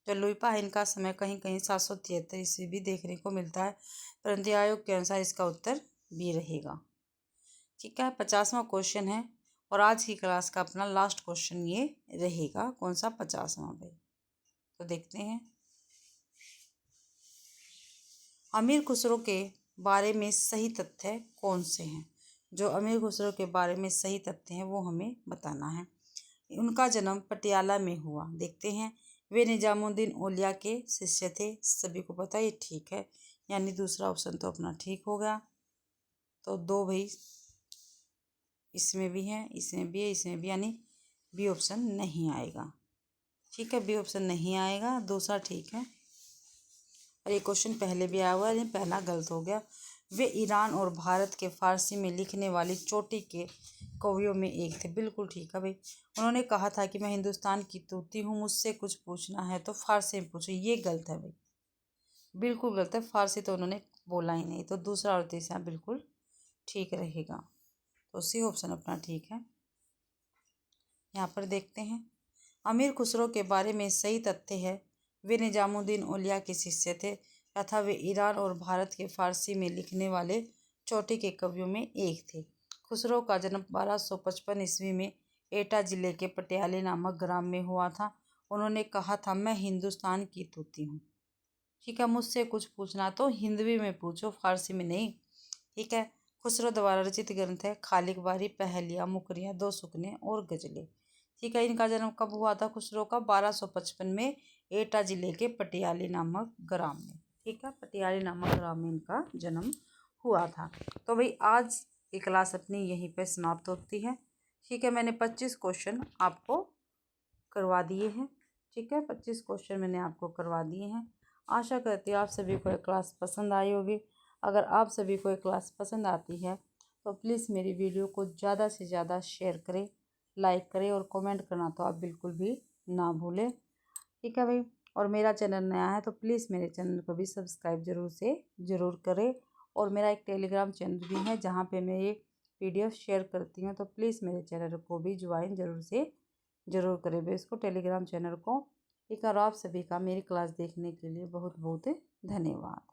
जो लुइपा है इनका समय कहीं कहीं 773 ईस्वी भी देखने को मिलता है, परंतु आयोग के अनुसार इसका उत्तर बी रहेगा। ठीक है, 50वां क्वेश्चन है और आज की क्लास का अपना लास्ट क्वेश्चन ये रहेगा। कौन सा? 50वां भाई। तो देखते हैं। अमीर खुसरो के बारे में सही तथ्य कौन से हैं? जो अमीर खुसरो के बारे में सही तथ्य हैं वो हमें बताना है। उनका जन्म पटियाला में हुआ। देखते हैं। वे निजामुद्दीन औलिया के शिष्य थे, सभी को पता है, ये ठीक है, यानी दूसरा ऑप्शन तो अपना ठीक हो गया। तो 2 भाई इसमें भी है, इसमें भी है, इसमें भी, यानी बी ऑप्शन नहीं आएगा। ठीक है, बी ऑप्शन नहीं आएगा। दूसरा ठीक है, और ये क्वेश्चन पहले भी आया हुआ है, लेकिन पहला गलत हो गया। वे ईरान और भारत के फारसी में लिखने वाली चोटी के कवियों में एक थे। बिल्कुल ठीक है भाई। उन्होंने कहा था कि मैं हिंदुस्तान की तूती हूँ, मुझसे कुछ पूछना है तो फारसी में पूछो। ये गलत है भाई, बिल्कुल गलत है। फारसी तो उन्होंने बोला ही नहीं। तो दूसरा और तीसरा बिल्कुल ठीक रहेगा। तो सी ऑप्शन अपना ठीक है। यहाँ पर देखते हैं। अमीर खुसरो के बारे में सही तथ्य है वे निजामुद्दीन औलिया के शिष्य थे तथा वे ईरान और भारत के फारसी में लिखने वाले चोटी के कवियों में एक थे। खुसरो का जन्म 1255 ईस्वी में एटा जिले के पटियाले नामक ग्राम में हुआ था। उन्होंने कहा था, मैं हिंदुस्तान की तूती हूँ। ठीक है। मुझसे कुछ पूछना तो हिंदी में पूछो, फारसी में नहीं। ठीक है। खुसरो द्वारा रचित ग्रंथ है खालिक बारी, पहेलियाँ, मुकरियाँ, दो सुकने और गजलें। ठीक है। इनका जन्म कब हुआ था खुसरो का? 1255 में एटा जिले के पटियाली नामक ग्राम में। ठीक है। पटियाली नामक ग्राम में इनका जन्म हुआ था। तो भाई आज की क्लास अपनी यहीं पे समाप्त होती है। ठीक है। मैंने 25 क्वेश्चन आपको करवा दिए हैं। ठीक है। 25 क्वेश्चन मैंने आपको करवा दिए हैं। आशा करती हूँ आप सभी को ये क्लास पसंद आई होगी। अगर आप सभी को ये क्लास पसंद आती है तो प्लीज़ मेरी वीडियो को ज़्यादा से ज़्यादा शेयर करें, लाइक करें और कमेंट करना तो आप बिल्कुल भी ना भूलें। ठीक है भाई। और मेरा चैनल नया है तो प्लीज़ मेरे चैनल को भी सब्सक्राइब ज़रूर करें। और मेरा एक टेलीग्राम चैनल भी है जहाँ पे मैं ये PDF शेयर करती हूँ, तो प्लीज़ मेरे चैनल को भी ज्वाइन ज़रूर करें भाई इसको, टेलीग्राम चैनल को। ठीक है। और आप सभी का मेरी क्लास देखने के लिए बहुत बहुत धन्यवाद।